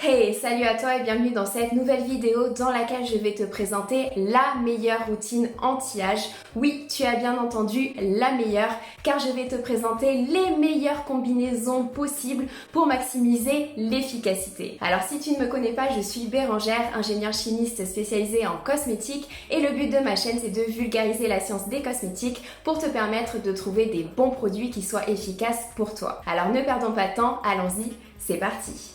Hey, salut à toi et bienvenue dans cette nouvelle vidéo dans laquelle je vais te présenter la meilleure routine anti-âge. Oui, tu as bien entendu, la meilleure, car je vais te présenter les meilleures combinaisons possibles pour maximiser l'efficacité. Alors si tu ne me connais pas, je suis Bérangère, ingénieure chimiste spécialisée en cosmétiques et le but de ma chaîne c'est de vulgariser la science des cosmétiques pour te permettre de trouver des bons produits qui soient efficaces pour toi. Alors ne perdons pas de temps, allons-y, c'est parti!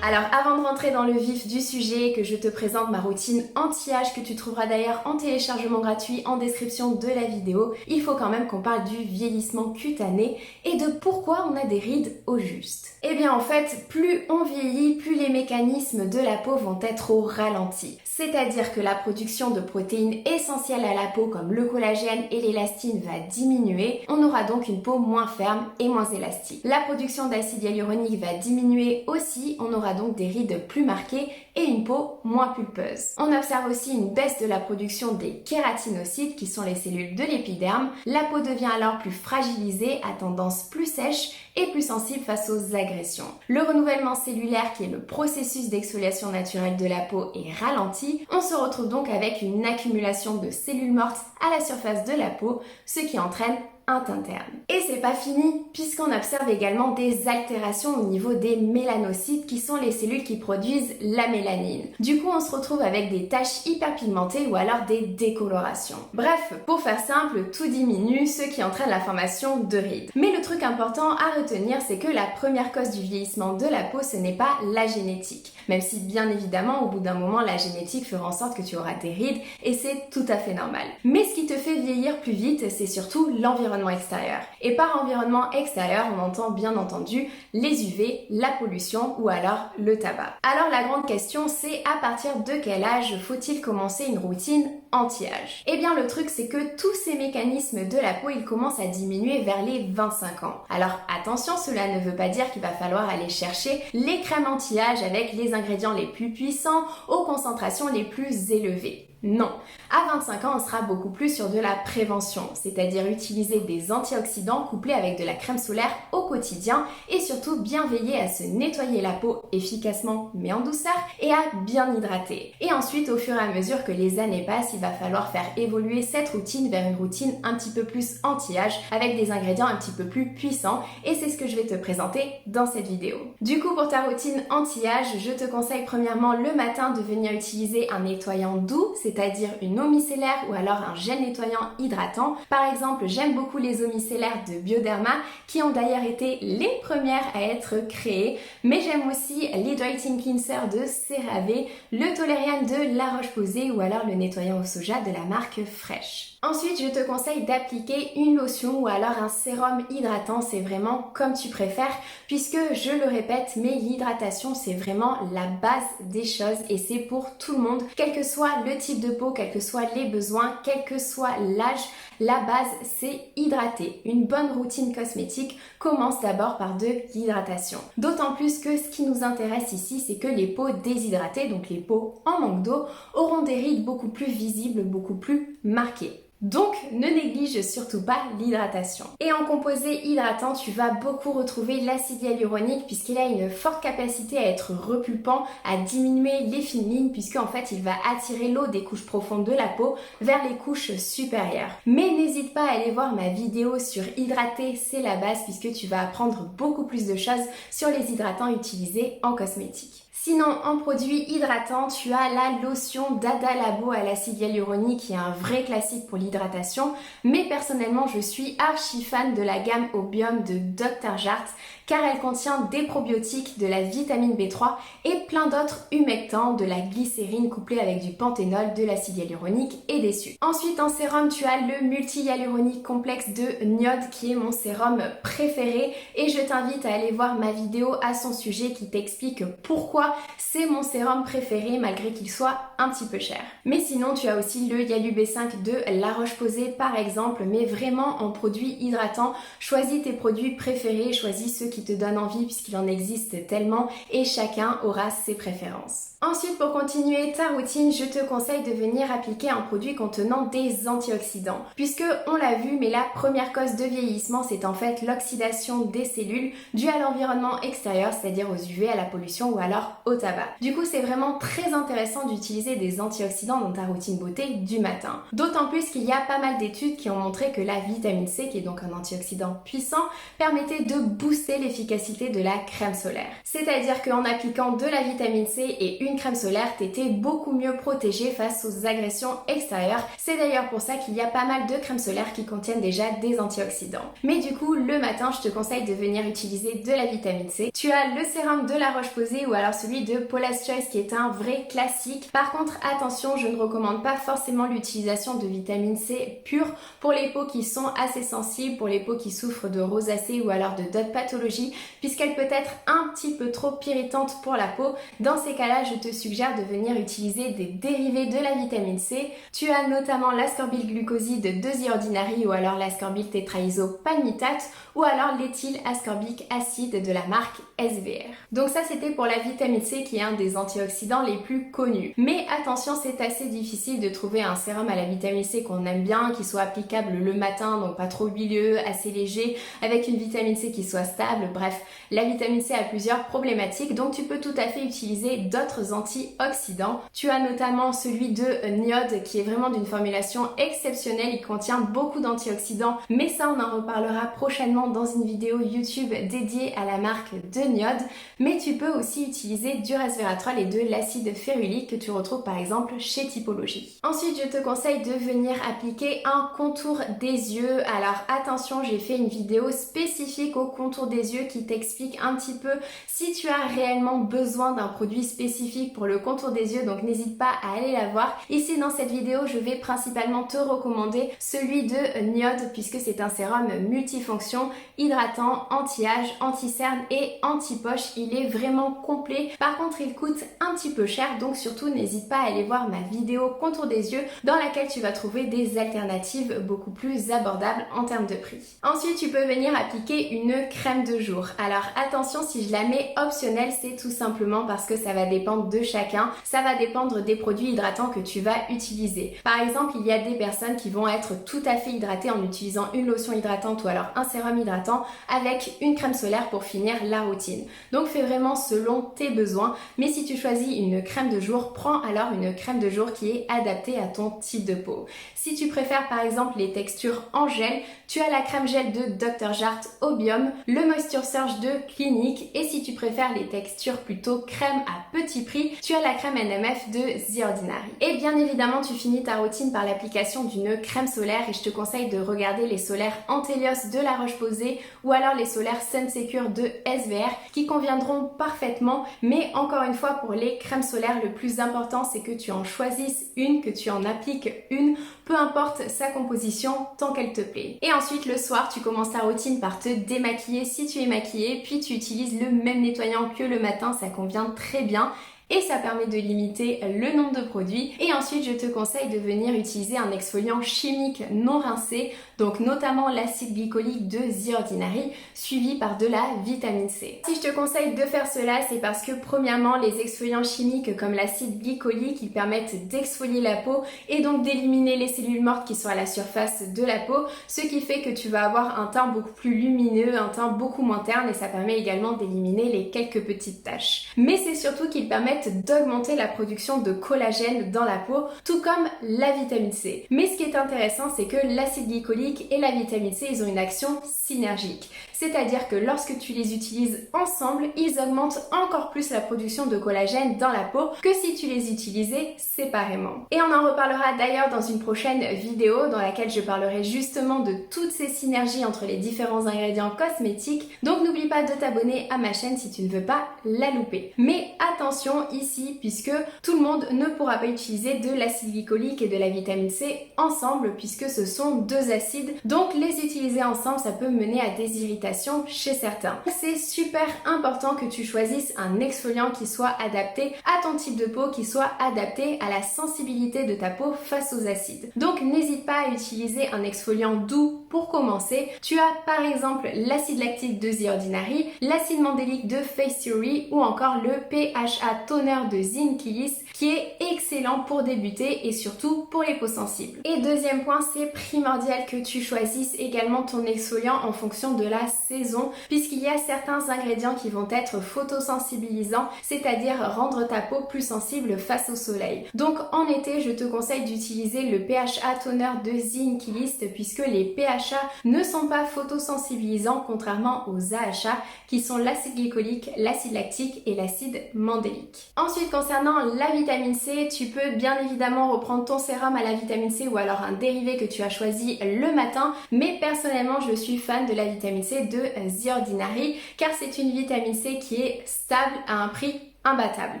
Alors avant de rentrer dans le vif du sujet, que je te présente ma routine anti-âge que tu trouveras d'ailleurs en téléchargement gratuit en description de la vidéo, il faut quand même qu'on parle du vieillissement cutané et de pourquoi on a des rides au juste. Eh bien en fait, plus on vieillit, plus les mécanismes de la peau vont être au ralenti. C'est-à-dire que la production de protéines essentielles à la peau comme le collagène et l'élastine va diminuer, on aura donc une peau moins ferme et moins élastique. La production d'acide hyaluronique va diminuer aussi, on aura donc des rides plus marquées et une peau moins pulpeuse. On observe aussi une baisse de la production des kératinocytes qui sont les cellules de l'épiderme. La peau devient alors plus fragilisée, à tendance plus sèche et plus sensible face aux agressions. Le renouvellement cellulaire, qui est le processus d'exfoliation naturelle de la peau, est ralenti. On se retrouve donc avec une accumulation de cellules mortes à la surface de la peau, ce qui entraîne un teint terne. Et c'est pas fini, puisqu'on observe également des altérations au niveau des mélanocytes, qui sont les cellules qui produisent la mélanine. Du coup, on se retrouve avec des taches hyperpigmentées ou alors des décolorations. Bref, pour faire simple, tout diminue, ce qui entraîne la formation de rides. Mais le truc important à retenir, c'est que la première cause du vieillissement de la peau, ce n'est pas la génétique. Même si, bien évidemment, au bout d'un moment, la génétique fera en sorte que tu auras des rides, et c'est tout à fait normal. Mais ce qui te fait vieillir plus vite, c'est surtout l'environnement extérieur. Et par environnement extérieur, on entend bien entendu les UV, la pollution ou alors le tabac. Alors la grande question, c'est à partir de quel âge faut-il commencer une routine anti-âge? Eh bien le truc, c'est que tous ces mécanismes de la peau, ils commencent à diminuer vers les 25 ans. Alors attention, cela ne veut pas dire qu'il va falloir aller chercher les crèmes anti-âge avec les ingrédients les plus puissants aux concentrations les plus élevées. Non, à 25 ans, on sera beaucoup plus sur de la prévention, c'est-à-dire utiliser des antioxydants couplés avec de la crème solaire au quotidien et surtout bien veiller à se nettoyer la peau efficacement mais en douceur et à bien hydrater. Et ensuite, au fur et à mesure que les années passent, il va falloir faire évoluer cette routine vers une routine un petit peu plus anti-âge avec des ingrédients un petit peu plus puissants et c'est ce que je vais te présenter dans cette vidéo. Du coup, pour ta routine anti-âge, je te conseille premièrement le matin de venir utiliser un nettoyant doux, c'est-à-dire une eau micellaire ou alors un gel nettoyant hydratant. Par exemple, j'aime beaucoup les eaux micellaires de Bioderma qui ont d'ailleurs été les premières à être créées, mais j'aime aussi l'Hydrating Cleanser de CeraVe, le Toleriane de La Roche-Posay ou alors le nettoyant au soja de la marque Fresh. Ensuite, je te conseille d'appliquer une lotion ou alors un sérum hydratant, c'est vraiment comme tu préfères, puisque je le répète, mais l'hydratation c'est vraiment la base des choses et c'est pour tout le monde, quel que soit le type de peau, quels que soient les besoins, quel que soit l'âge, la base c'est hydrater. Une bonne routine cosmétique commence d'abord par de l'hydratation. D'autant plus que ce qui nous intéresse ici, c'est que les peaux déshydratées, donc les peaux en manque d'eau, auront des rides beaucoup plus visibles, beaucoup plus marquées. Donc, ne néglige surtout pas l'hydratation. Et en composé hydratant, tu vas beaucoup retrouver l'acide hyaluronique puisqu'il a une forte capacité à être repulpant, à diminuer les fines lignes puisqu'en fait, il va attirer l'eau des couches profondes de la peau vers les couches supérieures. Mais n'hésite pas à aller voir ma vidéo sur hydrater, c'est la base puisque tu vas apprendre beaucoup plus de choses sur les hydratants utilisés en cosmétique. Sinon, en produit hydratant, tu as la lotion Dada Labo à l'acide hyaluronique qui est un vrai classique pour l'hydratation. Mais personnellement, je suis archi fan de la gamme Obium de Dr. Jart car elle contient des probiotiques, de la vitamine B3 et plein d'autres humectants, de la glycérine couplée avec du panthénol, de l'acide hyaluronique et des sucres. Ensuite, en sérum, tu as le multi-hyaluronique complexe de Niode qui est mon sérum préféré et je t'invite à aller voir ma vidéo à son sujet qui t'explique pourquoi pourquoi c'est mon sérum préféré malgré qu'il soit un petit peu cher. Mais sinon tu as aussi le Yalu B5 de La Roche-Posay par exemple, mais vraiment en produit hydratant. Choisis tes produits préférés, choisis ceux qui te donnent envie puisqu'il en existe tellement et chacun aura ses préférences. Ensuite, pour continuer ta routine, je te conseille de venir appliquer un produit contenant des antioxydants. Puisque, on l'a vu, mais la première cause de vieillissement, c'est en fait l'oxydation des cellules due à l'environnement extérieur, c'est-à-dire aux UV, à la pollution ou alors au tabac. Du coup, c'est vraiment très intéressant d'utiliser des antioxydants dans ta routine beauté du matin. D'autant plus qu'il y a pas mal d'études qui ont montré que la vitamine C, qui est donc un antioxydant puissant, permettait de booster l'efficacité de la crème solaire. C'est-à-dire qu'en appliquant de la vitamine C et une crème solaire, t'étais beaucoup mieux protégée face aux agressions extérieures. C'est d'ailleurs pour ça qu'il y a pas mal de crèmes solaires qui contiennent déjà des antioxydants. Mais du coup, le matin, je te conseille de venir utiliser de la vitamine C. Tu as le sérum de La Roche-Posay ou alors celui de Paula's Choice qui est un vrai classique. Par contre, attention, je ne recommande pas forcément l'utilisation de vitamine C pure pour les peaux qui sont assez sensibles, pour les peaux qui souffrent de rosacée ou alors de d'autres pathologies, puisqu'elle peut être un petit peu trop irritante pour la peau. Dans ces cas-là, je te suggère de venir utiliser des dérivés de la vitamine C. Tu as notamment l'ascorbyl glucoside de The Ordinary ou alors l'ascorbyl tétraisopalmitate ou alors l'éthyl ascorbic acide de la marque SVR. Donc ça c'était pour la vitamine C qui est un des antioxydants les plus connus. Mais attention, c'est assez difficile de trouver un sérum à la vitamine C qu'on aime bien, qui soit applicable le matin, donc pas trop huileux, assez léger, avec une vitamine C qui soit stable. Bref, la vitamine C a plusieurs problématiques, donc tu peux tout à fait utiliser d'autres antioxydants. Tu as notamment celui de Niode qui est vraiment d'une formulation exceptionnelle, il contient beaucoup d'antioxydants, mais ça on en reparlera prochainement dans une vidéo YouTube dédiée à la marque de Niode. Mais tu peux aussi utiliser du resveratrol et de l'acide férulique que tu retrouves par exemple chez Typologie. Ensuite, je te conseille de venir appliquer un contour des yeux. Alors attention, j'ai fait une vidéo spécifique au contour des yeux qui t'explique un petit peu si tu as réellement besoin d'un produit spécifique pour le contour des yeux, donc n'hésite pas à aller la voir. Ici dans cette vidéo, je vais principalement te recommander celui de Niode puisque c'est un sérum multifonction, hydratant, anti-âge, anti-cerne et anti-poche. Il est vraiment complet. Par contre, il coûte un petit peu cher, donc surtout n'hésite pas à aller voir ma vidéo contour des yeux dans laquelle tu vas trouver des alternatives beaucoup plus abordables en termes de prix. Ensuite, tu peux venir appliquer une crème de jour. Alors attention, si je la mets optionnelle, c'est tout simplement parce que ça va dépendre de chacun. Ça va dépendre des produits hydratants que tu vas utiliser. Par exemple, il y a des personnes qui vont être tout à fait hydratées en utilisant une lotion hydratante ou alors un sérum hydratant avec une crème solaire pour finir la routine. Donc fais vraiment selon tes besoins, mais si tu choisis une crème de jour, prends alors une crème de jour qui est adaptée à ton type de peau. Si tu préfères par exemple les textures en gel, tu as la crème gel de Dr. Jart Obium, le Moisture Surge de Clinique, et si tu préfères les textures plutôt crème à petit prix, tu as la crème NMF de The Ordinary. Et bien évidemment, tu finis ta routine par l'application d'une crème solaire et je te conseille de regarder les solaires Antelios de La Roche-Posay ou alors les solaires Sun Secure de SVR qui conviendront parfaitement. Mais encore une fois, pour les crèmes solaires, le plus important c'est que tu en choisisses une, que tu en appliques une, peu importe sa composition, tant qu'elle te plaît. Et ensuite, le soir, tu commences ta routine par te démaquiller si tu es maquillée, puis tu utilises le même nettoyant que le matin, ça convient très bien. Et ça permet de limiter le nombre de produits. Et ensuite, je te conseille de venir utiliser un exfoliant chimique non rincé, donc notamment l'acide glycolique de The Ordinary, suivi par de la vitamine C. Si je te conseille de faire cela, c'est parce que premièrement, les exfoliants chimiques comme l'acide glycolique, ils permettent d'exfolier la peau et donc d'éliminer les cellules mortes qui sont à la surface de la peau, ce qui fait que tu vas avoir un teint beaucoup plus lumineux, un teint beaucoup moins terne, et ça permet également d'éliminer les quelques petites taches. Mais c'est surtout qu'ils permettent d'augmenter la production de collagène dans la peau, tout comme la vitamine C. Mais ce qui est intéressant, c'est que l'acide glycolique et la vitamine C, ils ont une action synergique. C'est-à-dire que lorsque tu les utilises ensemble, ils augmentent encore plus la production de collagène dans la peau que si tu les utilisais séparément. Et on en reparlera d'ailleurs dans une prochaine vidéo dans laquelle je parlerai justement de toutes ces synergies entre les différents ingrédients cosmétiques. Donc n'oublie pas de t'abonner à ma chaîne si tu ne veux pas la louper. Mais attention ici, puisque tout le monde ne pourra pas utiliser de l'acide glycolique et de la vitamine C ensemble, puisque ce sont deux acides. Donc les utiliser ensemble, ça peut mener à des irritations irritation chez certains. C'est super important que tu choisisses un exfoliant qui soit adapté à ton type de peau, qui soit adapté à la sensibilité de ta peau face aux acides. Donc n'hésite pas à utiliser un exfoliant doux pour commencer. Tu as par exemple l'acide lactique de The Ordinary, l'acide mandélique de Face Theory ou encore le PHA Toner de Zinkilis qui est excellent pour débuter et surtout pour les peaux sensibles. Et deuxième point, c'est primordial que tu choisisses également ton exfoliant en fonction de la saison puisqu'il y a certains ingrédients qui vont être photosensibilisants, c'est-à-dire rendre ta peau plus sensible face au soleil. Donc en été, je te conseille d'utiliser le PHA Toner de Zinkilis puisque les PHA ne sont pas photosensibilisants contrairement aux AHA qui sont l'acide glycolique, l'acide lactique et l'acide mandélique. Ensuite, concernant la vitamine C, tu peux bien évidemment reprendre ton sérum à la vitamine C ou alors un dérivé que tu as choisi le matin, mais personnellement je suis fan de la vitamine C de The Ordinary car c'est une vitamine C qui est stable à un prix imbattable.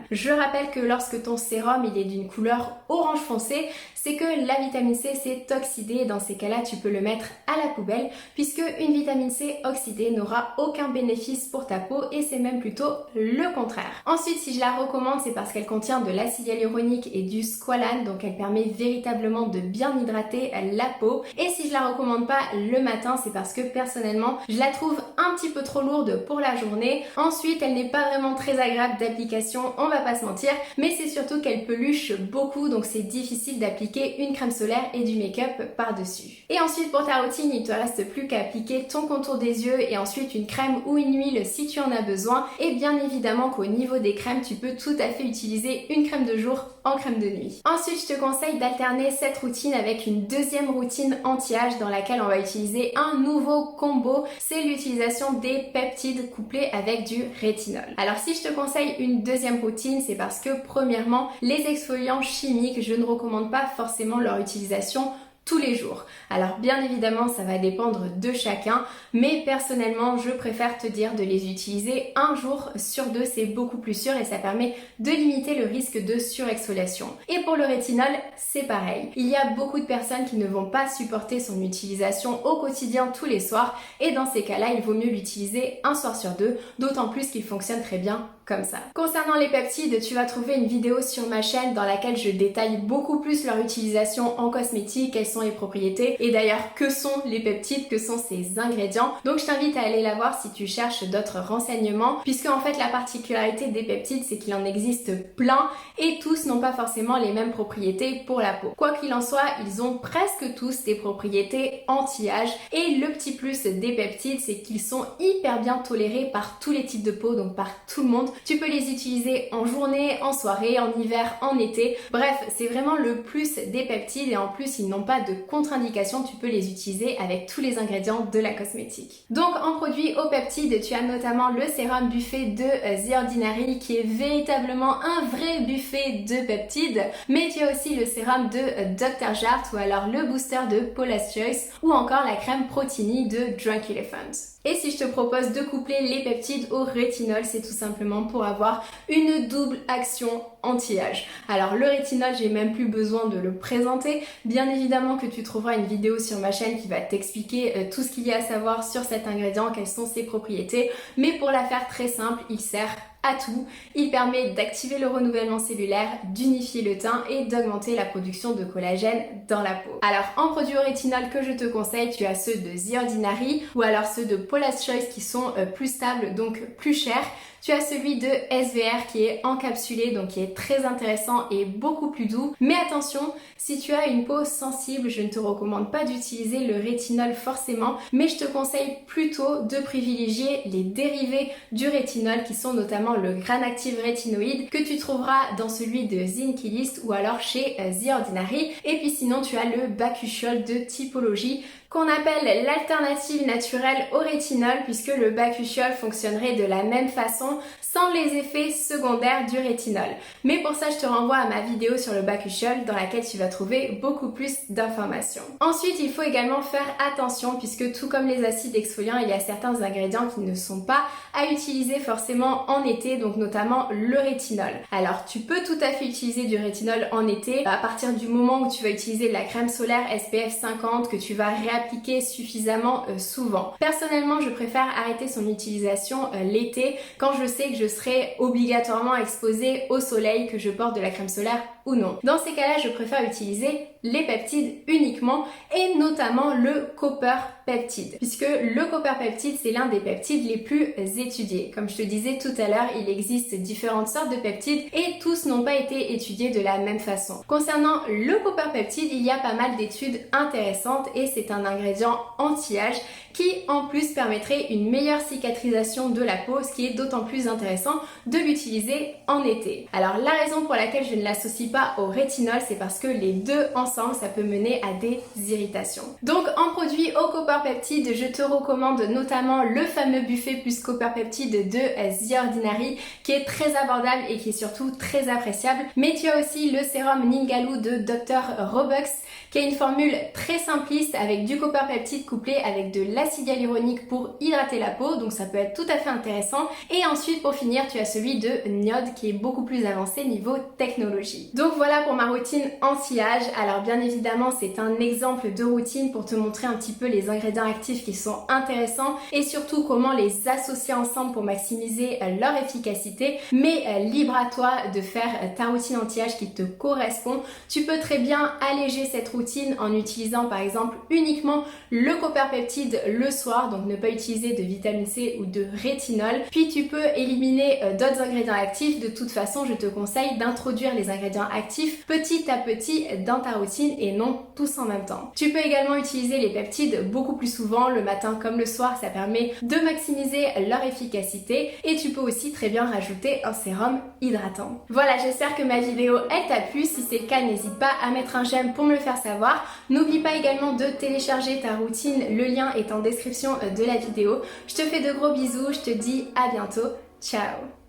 Je rappelle que lorsque ton sérum il est d'une couleur orange foncé, c'est que la vitamine C s'est oxydée et dans ces cas-là tu peux le mettre à la poubelle puisque une vitamine C oxydée n'aura aucun bénéfice pour ta peau et c'est même plutôt le contraire. Ensuite, si je la recommande, c'est parce qu'elle contient de l'acide hyaluronique et du squalane, donc elle permet véritablement de bien hydrater la peau. Et si je la recommande pas le matin, c'est parce que personnellement je la trouve un petit peu trop lourde pour la journée. Ensuite, elle n'est pas vraiment très agréable d'application, on va pas se mentir, mais c'est surtout qu'elle peluche beaucoup, donc c'est difficile d'appliquer une crème solaire et du make-up par-dessus. Et ensuite pour ta routine, il te reste plus qu'à appliquer ton contour des yeux et ensuite une crème ou une huile si tu en as besoin. Et bien évidemment qu'au niveau des crèmes, tu peux tout à fait utiliser une crème de jour en crème de nuit. Ensuite, je te conseille d'alterner cette routine avec une deuxième routine anti-âge dans laquelle on va utiliser un nouveau combo, c'est l'utilisation des peptides couplés avec du rétinol. Alors si je te conseille une deuxième routine, c'est parce que premièrement, les exfoliants chimiques, je ne recommande pas forcément leur utilisation tous les jours. Alors bien évidemment ça va dépendre de chacun, mais personnellement je préfère te dire de les utiliser un jour sur deux, c'est beaucoup plus sûr et ça permet de limiter le risque de surexfoliation. Et pour le rétinol, c'est pareil. Il y a beaucoup de personnes qui ne vont pas supporter son utilisation au quotidien tous les soirs et dans ces cas-là, il vaut mieux l'utiliser un soir sur deux, d'autant plus qu'il fonctionne très bien comme ça. Concernant les peptides, tu vas trouver une vidéo sur ma chaîne dans laquelle je détaille beaucoup plus leur utilisation en cosmétique, quelles sont les propriétés et d'ailleurs que sont les peptides, que sont ces ingrédients. Donc je t'invite à aller la voir si tu cherches d'autres renseignements puisque en fait la particularité des peptides c'est qu'il en existe plein et tous n'ont pas forcément les mêmes propriétés pour la peau. Quoi qu'il en soit, ils ont presque tous des propriétés anti-âge et le petit plus des peptides c'est qu'ils sont hyper bien tolérés par tous les types de peau, donc par tout le monde. Tu peux les utiliser en journée, en soirée, en hiver, en été. Bref, c'est vraiment le plus des peptides et en plus ils n'ont pas de contre-indication, tu peux les utiliser avec tous les ingrédients de la cosmétique. Donc en produit aux peptides, tu as notamment le sérum buffet de The Ordinary qui est véritablement un vrai buffet de peptides, mais tu as aussi le sérum de Dr. Jart ou alors le booster de Paula's Choice ou encore la crème Protini de Drunk Elephant. Et si je te propose de coupler les peptides au rétinol, c'est tout simplement pour avoir une double action anti-âge. Alors le rétinol, j'ai même plus besoin de le présenter. Bien évidemment que tu trouveras une vidéo sur ma chaîne qui va t'expliquer tout ce qu'il y a à savoir sur cet ingrédient, quelles sont ses propriétés. Mais pour la faire très simple, il sert à tout. Il permet d'activer le renouvellement cellulaire, d'unifier le teint et d'augmenter la production de collagène dans la peau. Alors en produits au rétinol que je te conseille, tu as ceux de The Ordinary ou alors ceux de Paula's Choice qui sont plus stables, donc plus chers. Tu as celui de SVR qui est encapsulé, donc qui est très intéressant et beaucoup plus doux. Mais attention, si tu as une peau sensible, je ne te recommande pas d'utiliser le rétinol forcément, mais je te conseille plutôt de privilégier les dérivés du rétinol qui sont notamment le Granactive Rétinoïde que tu trouveras dans celui de Zinkilis ou alors chez The Ordinary. Et puis sinon, tu as le Bakuchiol de Typologie qu'on appelle l'alternative naturelle au rétinol puisque le Bakuchiol fonctionnerait de la même façon sans les effets secondaires du rétinol. Mais pour ça, je te renvoie à ma vidéo sur le Bakuchiol dans laquelle tu vas trouver beaucoup plus d'informations. Ensuite, il faut également faire attention puisque tout comme les acides exfoliants, il y a certains ingrédients qui ne sont pas à utiliser forcément en été, donc notamment le rétinol. Alors, tu peux tout à fait utiliser du rétinol en été à partir du moment où tu vas utiliser la crème solaire SPF 50 que tu vas réappliquer l'appliquer suffisamment souvent. Personnellement, je préfère arrêter son utilisation l'été quand je sais que je serai obligatoirement exposée au soleil, que je porte de la crème solaire ou non. Dans ces cas-là, je préfère utiliser les peptides uniquement et notamment le copper peptide, puisque le copper peptide c'est l'un des peptides les plus étudiés. Comme je te disais tout à l'heure, il existe différentes sortes de peptides et tous n'ont pas été étudiés de la même façon. Concernant le copper peptide, il y a pas mal d'études intéressantes et c'est un ingrédient anti-âge qui en plus permettrait une meilleure cicatrisation de la peau, ce qui est d'autant plus intéressant de l'utiliser en été. Alors la raison pour laquelle je ne l'associe pas au rétinol, c'est parce que les deux ensemble, ça peut mener à des irritations. Donc en produit au copper peptide, je te recommande notamment le fameux buffet plus copper peptide de The Ordinary, qui est très abordable et qui est surtout très appréciable. Mais tu as aussi le sérum Ningaloo de Dr. Robux, qui a une formule très simpliste avec du copper peptide couplé avec de l'acide hyaluronique pour hydrater la peau, donc ça peut être tout à fait intéressant. Et ensuite pour finir, tu as celui de Niod qui est beaucoup plus avancé niveau technologie. Donc voilà pour ma routine anti-âge. Alors bien évidemment, c'est un exemple de routine pour te montrer un petit peu les ingrédients actifs qui sont intéressants et surtout comment les associer ensemble pour maximiser leur efficacité. Mais libre à toi de faire ta routine anti-âge qui te correspond. Tu peux très bien alléger cette routine en utilisant par exemple uniquement le copper peptide le soir, donc ne pas utiliser de vitamine C ou de rétinol. Puis tu peux éliminer d'autres ingrédients actifs. De toute façon, je te conseille d'introduire les ingrédients actifs petit à petit dans ta routine et non tous en même temps. Tu peux également utiliser les peptides beaucoup plus souvent, le matin comme le soir, ça permet de maximiser leur efficacité et tu peux aussi très bien rajouter un sérum hydratant. Voilà, j'espère que ma vidéo elle t'a plu. Si c'est le cas, n'hésite pas à mettre un j'aime pour me le faire savoir. N'oublie pas également de télécharger ta routine, le lien est en description de la vidéo. Je te fais de gros bisous, je te dis à bientôt, ciao!